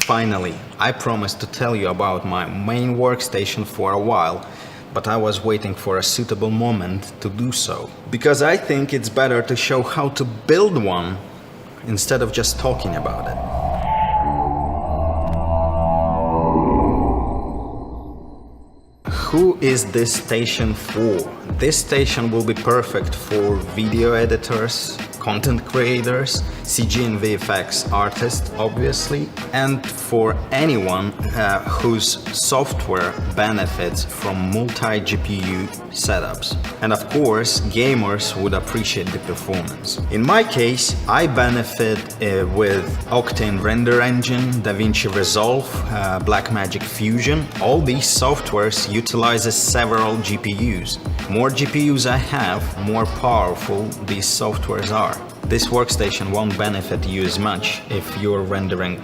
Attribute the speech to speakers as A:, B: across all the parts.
A: Finally, I promised to tell you about my main workstation for a while, but I was waiting for a suitable moment to do so. Because I think it's better to show how to build one instead of just talking about it. Who is this station for? This station will be perfect for video editors, content creators, CG and VFX artists, obviously, and for anyone whose software benefits from multi-GPU setups. And of course, gamers would appreciate the performance. In my case, I benefit with Octane Render Engine, DaVinci Resolve, Blackmagic Fusion. All these softwares utilizes several GPUs. More GPUs I have, more powerful these softwares are. This workstation won't benefit you as much if you're rendering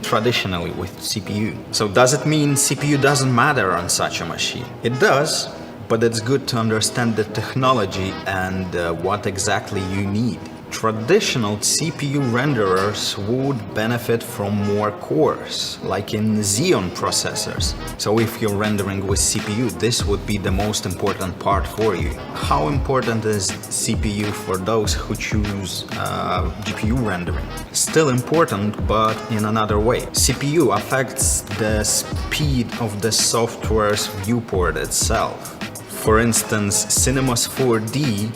A: traditionally with CPU. So does it mean CPU doesn't matter on such a machine? It does, but it's good to understand the technology and what exactly you need. Traditional CPU renderers would benefit from more cores, like in Xeon processors. So if you're rendering with CPU, this would be the most important part for you. How important is CPU for those who choose GPU rendering? Still important, but in another way. CPU affects the speed of the software's viewport itself. For instance, Cinema's 4D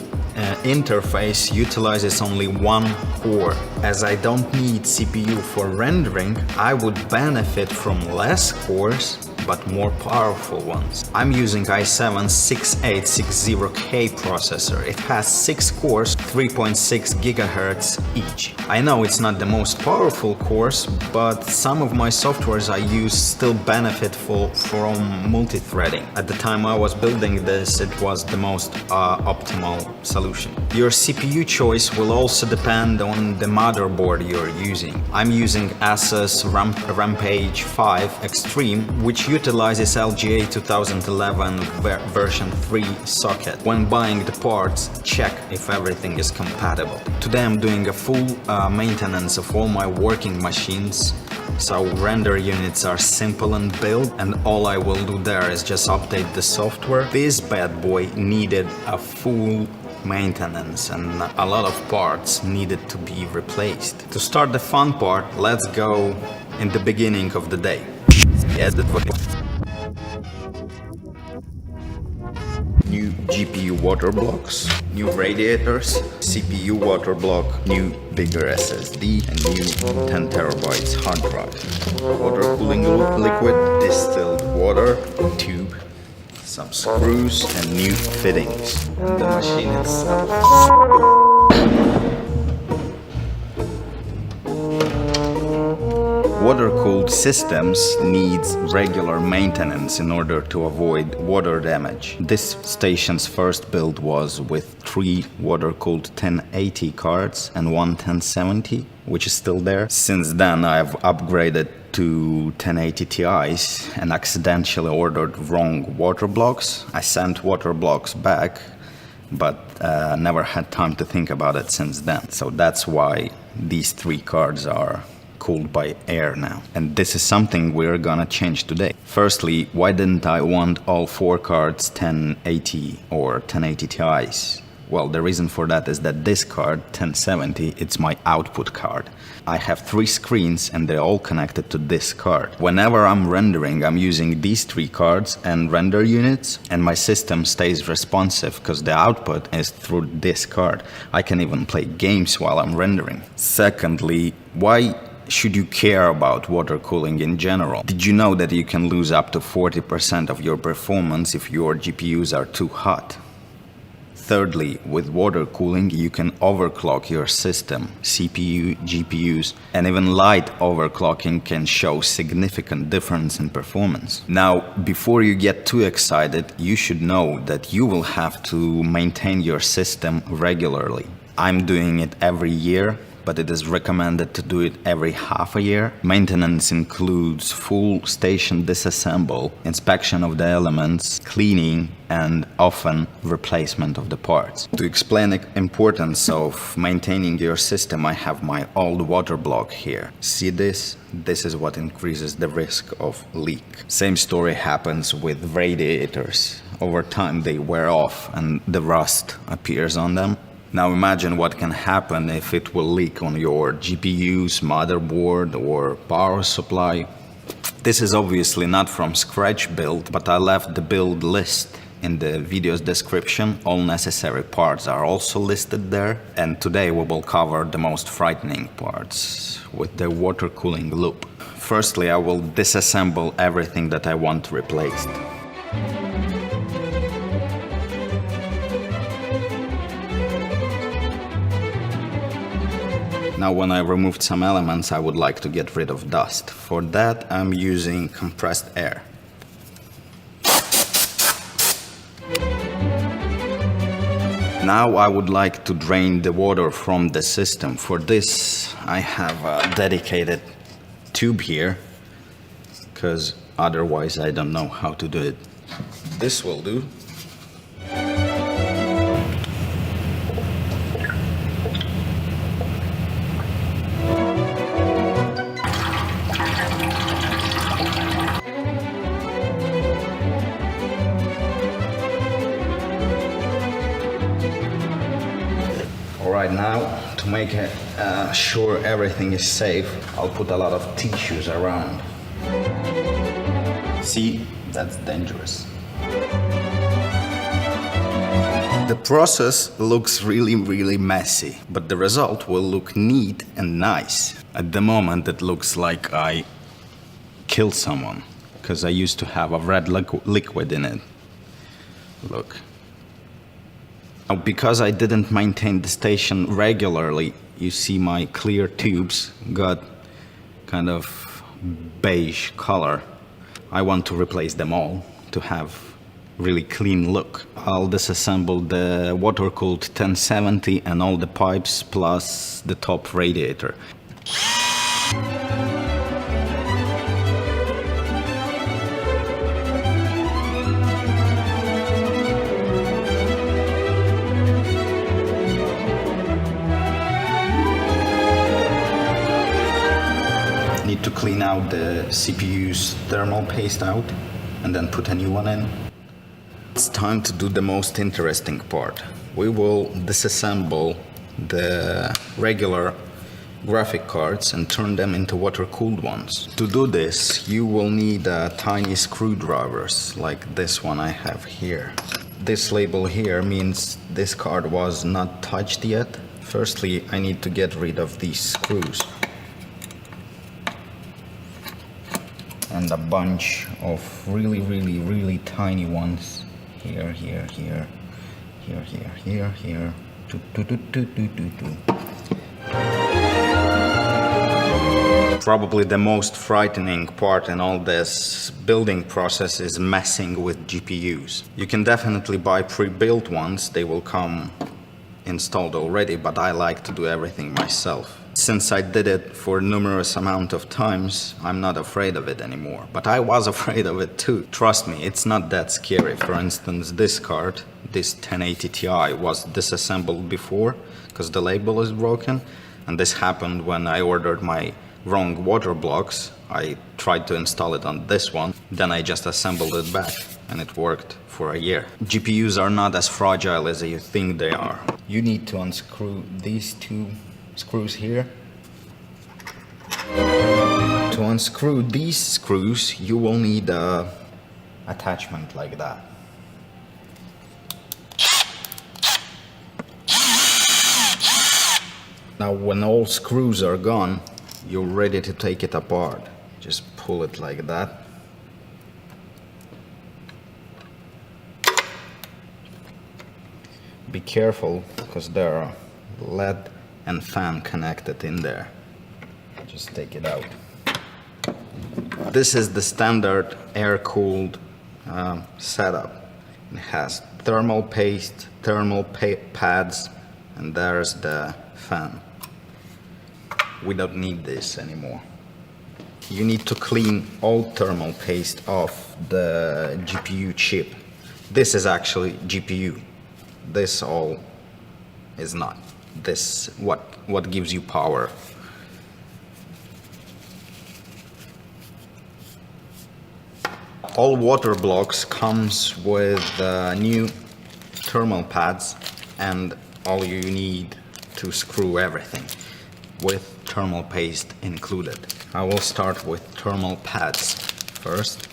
A: interface utilizes only one core. As I don't need CPU for rendering, I would benefit from less cores but more powerful ones. I'm using i7-6860K processor. It has 6 cores, 3.6 GHz each. I know it's not the most powerful cores, but some of my softwares I use still benefit from multi-threading. At the time I was building this, it was the most optimal solution. Your CPU choice will also depend on the motherboard you're using. I'm using Asus Rampage 5 Extreme, which utilizes LGA 2011 version 3 socket. When buying the parts, check if everything is compatible. Today I'm doing a full maintenance of all my working machines, so render units are simple in build and all I will do there is just update the software. This bad boy needed a full maintenance and a lot of parts needed to be replaced. To start the fun part, let's go in the beginning of the day. New GPU water blocks, new radiators, CPU water block, new bigger SSD, and new 10 terabytes hard drive. Water cooling liquid, distilled water, tube, some screws, and new fittings. And the machine itself. Water-cooled systems needs regular maintenance in order to avoid water damage. This station's first build was with 3 water-cooled 1080 cards and one 1070, which is still there. Since then I've upgraded to 1080 Ti's and accidentally ordered wrong water blocks. I sent water blocks back, but never had time to think about it since then. So that's why these 3 cards are cooled by air now. And this is something we're gonna change today. Firstly, why didn't I want all 4 cards 1080 or 1080 Ti's? Well, the reason for that is that this card, 1070, it's my output card. I have 3 screens and they're all connected to this card. Whenever I'm rendering, I'm using these 3 cards and render units, and my system stays responsive because the output is through this card. I can even play games while I'm rendering. Secondly, why should you care about water cooling in general? Did you know that you can lose up to 40% of your performance if your GPUs are too hot? Thirdly, with water cooling, you can overclock your system, CPU, GPUs, and even light overclocking can show significant difference in performance. Now, before you get too excited, you should know that you will have to maintain your system regularly. I'm doing it every year, but it is recommended to do it every half a year. Maintenance includes full station disassemble, inspection of the elements, cleaning, and often replacement of the parts. To explain the importance of maintaining your system, I have my old water block here. See this? This is what increases the risk of leak. Same story happens with radiators. Over time they wear off and the rust appears on them. Now imagine what can happen if it will leak on your GPUs, motherboard, or power supply. This is obviously not from scratch build, but I left the build list in the video's description. All necessary parts are also listed there. And today we will cover the most frightening parts with the water cooling loop. Firstly, I will disassemble everything that I want replaced. Now, when I removed some elements, I would like to get rid of dust. For that, I'm using compressed air. Now I would like to drain the water from the system. For this, I have a dedicated tube here, because otherwise I don't know how to do it. This will do. Alright, now to make sure everything is safe, I'll put a lot of tissues around. See, that's dangerous. The process looks really messy, but the result will look neat and nice. At the moment it looks like I killed someone, because I used to have a red liquid in it. Look. Now, because I didn't maintain the station regularly, you see my clear tubes got kind of beige color. I want to replace them all to have really clean look. I'll disassemble the water-cooled 1070 and all the pipes plus the top radiator. Need to clean out the CPU's thermal paste out and then put a new one in. It's time to do the most interesting part. We will disassemble the regular graphic cards and turn them into water-cooled ones. To do this, you will need tiny screwdrivers like this one I have here. This label here means this card was not touched yet. Firstly, I need to get rid of these screws. And a bunch of really tiny ones. Here. Probably the most frightening part in all this building process is messing with GPUs. You can definitely buy pre-built ones, they will come installed already, but I like to do everything myself. Since I did it for numerous amount of times, I'm not afraid of it anymore. But I was afraid of it too. Trust me, it's not that scary. For instance, this card, this 1080 Ti, was disassembled before because the label is broken. And this happened when I ordered my wrong water blocks. I tried to install it on this one, then I just assembled it back and it worked for a year. GPUs are not as fragile as you think they are. You need to unscrew these two screws here. To unscrew these screws, you will need a attachment like that. Now, when all screws are gone, you're ready to take it apart. Just pull it like that. Be careful, because there are LED and fan connected in there. Just take it out. This is the standard air-cooled setup. It has thermal paste, thermal pads, and there's the fan. we don't need this anymore. You need to clean all thermal paste off the GPU chip. This is actually GPU. This all is not. This what gives you power. All water blocks comes with new thermal pads, and all you need to screw everything with thermal paste included. I will start with thermal pads first.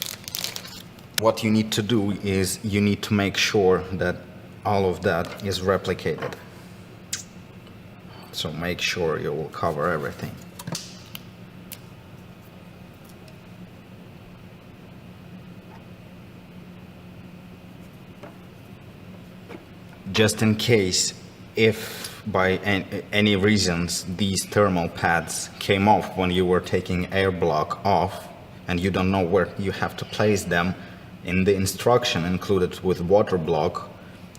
A: What you need to do is you need to make sure that all of that is replicated. So make sure you will cover everything. Just in case, if by any reasons these thermal pads came off when you were taking air block off and you don't know where you have to place them, in the instruction included with water block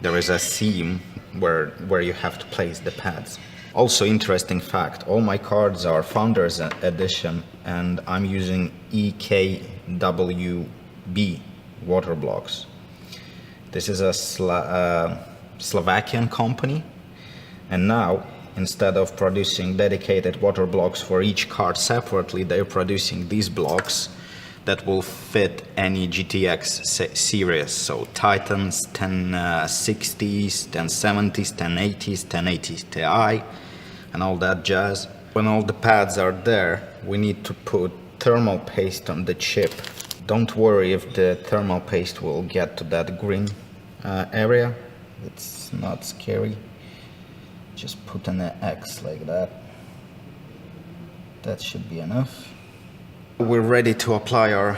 A: there is a seam where you have to place the pads. Also, interesting fact, all my cards are Founders Edition and I'm using EKWB water blocks. This is a Slovakian company, and now instead of producing dedicated water blocks for each card separately, they're producing these blocks that will fit any GTX series, so Titans, 1060s, 1070s, 1080s, 1080 Ti, and all that jazz. When all the pads are there, we need to put thermal paste on the chip. Don't worry if the thermal paste will get to that green area. It's not scary. Just put an X like that. That should be enough. We're ready to apply our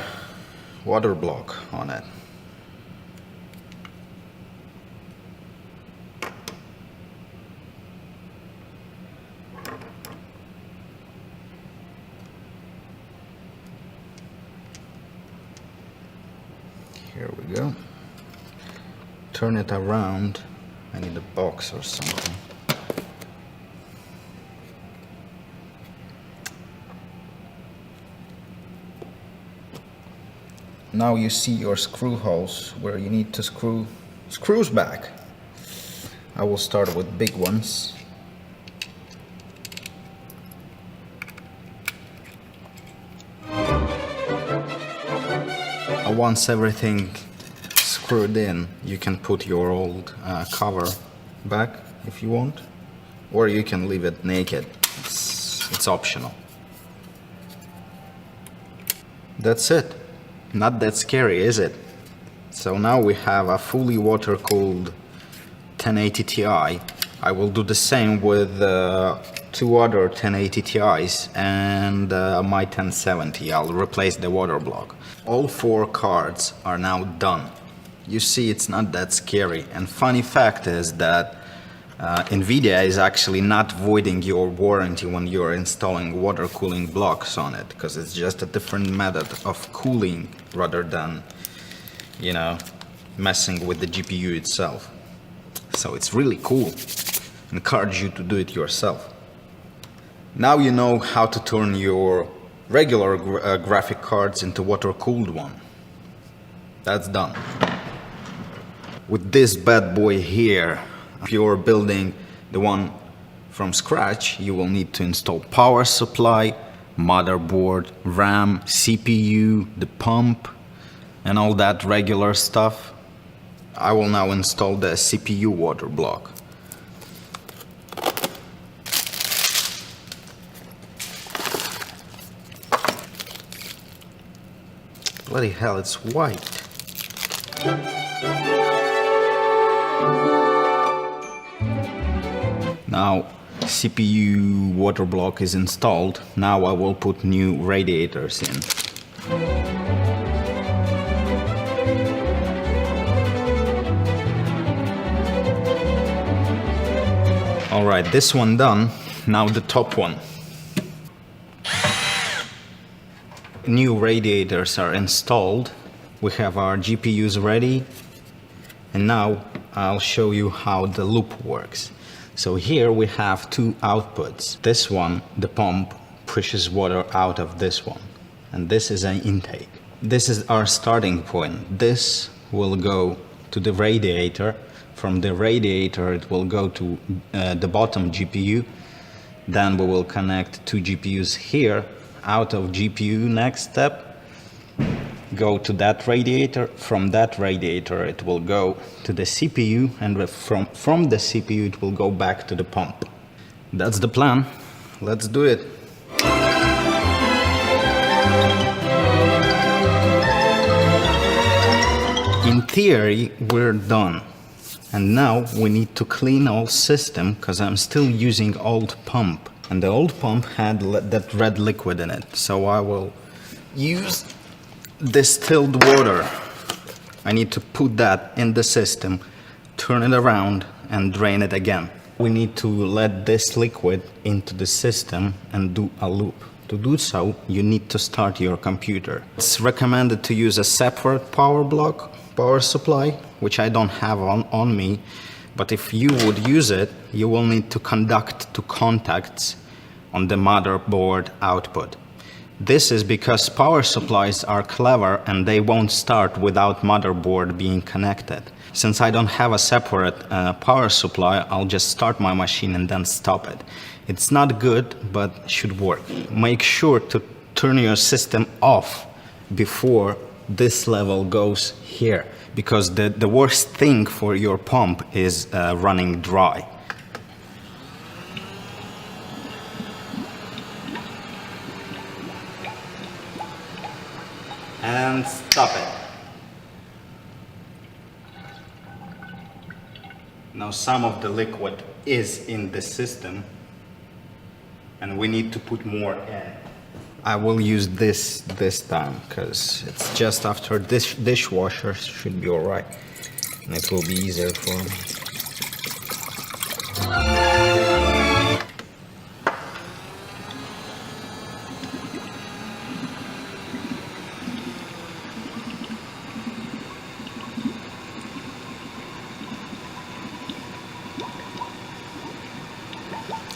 A: water block on it. Here we go. Turn it around. I need a box or something. Now you see your screw holes where you need to screw screws back. I will start with big ones. Once everything screwed in, you can put your old cover back if you want, or you can leave it naked. It's optional. That's it. Not that scary, is it? So now we have a fully water-cooled 1080 Ti. I will do the same with two other 1080 Ti's and my 1070. I'll replace the water block. All four cards are now done. You see, it's not that scary. And funny fact is that EVGA is actually not voiding your warranty when you're installing water cooling blocks on it, because it's just a different method of cooling rather than, you know, messing with the GPU itself. So it's really cool. Encourage you to do it yourself. Now you know how to turn your regular graphic cards into water-cooled one. That's done. With this bad boy here, if you're building the one from scratch, you will need to install power supply, motherboard, RAM, CPU, the pump, and all that regular stuff. I will now install the CPU water block. Bloody hell, it's white. Now CPU water block is installed. Now I will put new radiators in. Alright, this one done. Now the top one. New radiators are installed. We have our GPUs ready. And now I'll show you how the loop works. So here we have two outputs. This one, the pump, pushes water out of this one. And this is an intake. This is our starting point. This will go to the radiator. From the radiator it will go to the bottom GPU. Then we will connect two GPUs here. Out of GPU, next step, go to that radiator. From that radiator it will go to the CPU, and from the CPU it will go back to the pump. That's the plan. Let's do it. In theory, we're done. And now we need to clean all system, because I'm still using old pump. And the old pump had that red liquid in it. So I will use distilled water. I need to put that in the system, turn it around and drain it again. We need to let this liquid into the system and do a loop. To do so, you need to start your computer. It's recommended to use a separate power supply, which I don't have on me, but if you would use it, you will need to conduct two contacts on the motherboard output. This is because power supplies are clever and they won't start without motherboard being connected. Since I don't have a separate power supply, I'll just start my machine and then stop it. It's not good, but should work. Make sure to turn your system off before this level goes here, because the worst thing for your pump is running dry. And stop it. Now some of the liquid is in the system and we need to put more in. I will use this time because it's just after this dishwasher, should be alright, and it will be easier for me.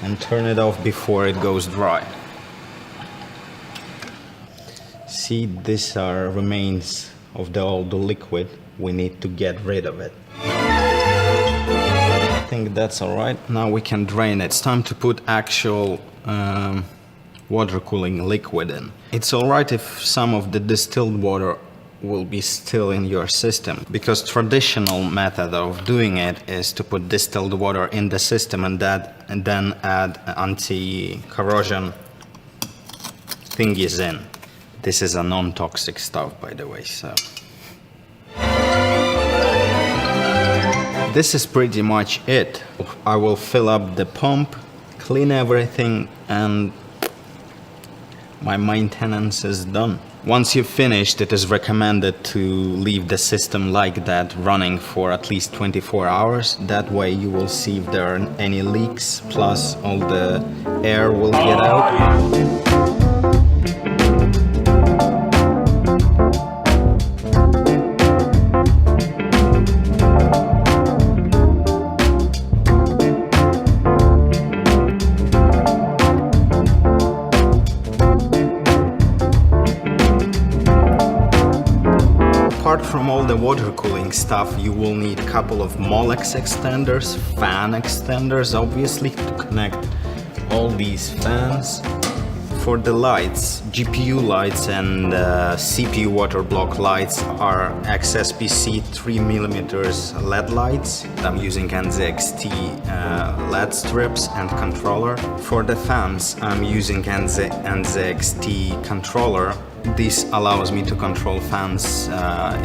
A: And turn it off before it goes dry. See, these are remains of the old liquid. We need to get rid of it. I think that's alright. Now we can drain it. It's time to put actual water cooling liquid in. It's alright if some of the distilled water will be still in your system, because traditional method of doing it is to put distilled water in the system and then add anti-corrosion thingies in. This is a non-toxic stuff, by the way, so. This is pretty much it. I will fill up the pump, clean everything, and my maintenance is done. Once you've finished, it is recommended to leave the system like that running for at least 24 hours. That way you will see if there are any leaks, plus all the air will get out. Apart from all the water cooling stuff, you will need a couple of Molex extenders, fan extenders obviously, to connect all these fans. For the lights, GPU lights and CPU water block lights are XSPC 3mm LED lights. I'm using NZXT LED strips and controller. For the fans, I'm using NZXT controller. This allows me to control fans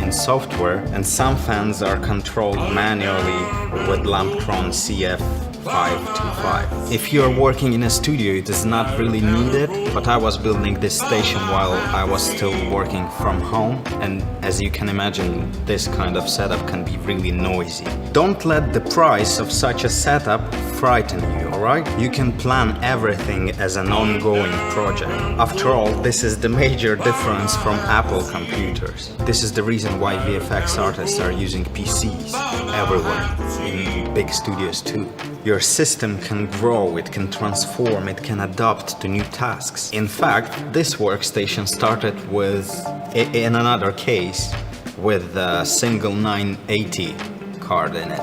A: in software, and some fans are controlled manually with Lamptron CF525. If you're working in a studio, it is not really needed, but I was building this station while I was still working from home, and as you can imagine, this kind of setup can be really noisy. Don't let the price of such a setup frighten you, alright? You can plan everything as an ongoing project. After all, this is the major difference from Apple computers. This is the reason why VFX artists are using PCs everywhere, in big studios too. Your system can grow, it can transform, it can adapt to new tasks. In fact, this workstation started with, in another case, with a single 980 card in it.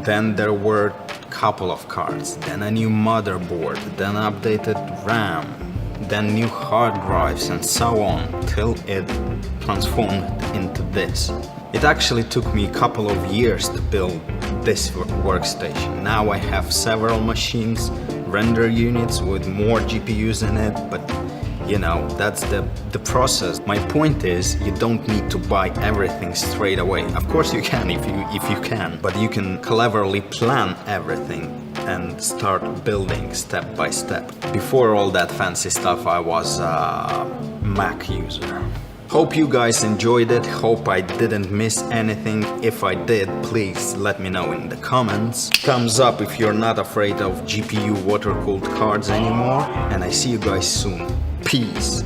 A: Then there were a couple of cards, then a new motherboard, then updated RAM, then new hard drives and so on, till it transformed into this. It actually took me a couple of years to build this workstation. Now I have several machines, render units with more GPUs in it, but you know, that's the process. My point is, you don't need to buy everything straight away. Of course you can if you can, but you can cleverly plan everything and start building step by step. Before all that fancy stuff, I was a Mac user. Hope you guys enjoyed it, hope I didn't miss anything. If I did, please let me know in the comments. Thumbs up if you're not afraid of GPU water-cooled cards anymore, and I see you guys soon. Peace.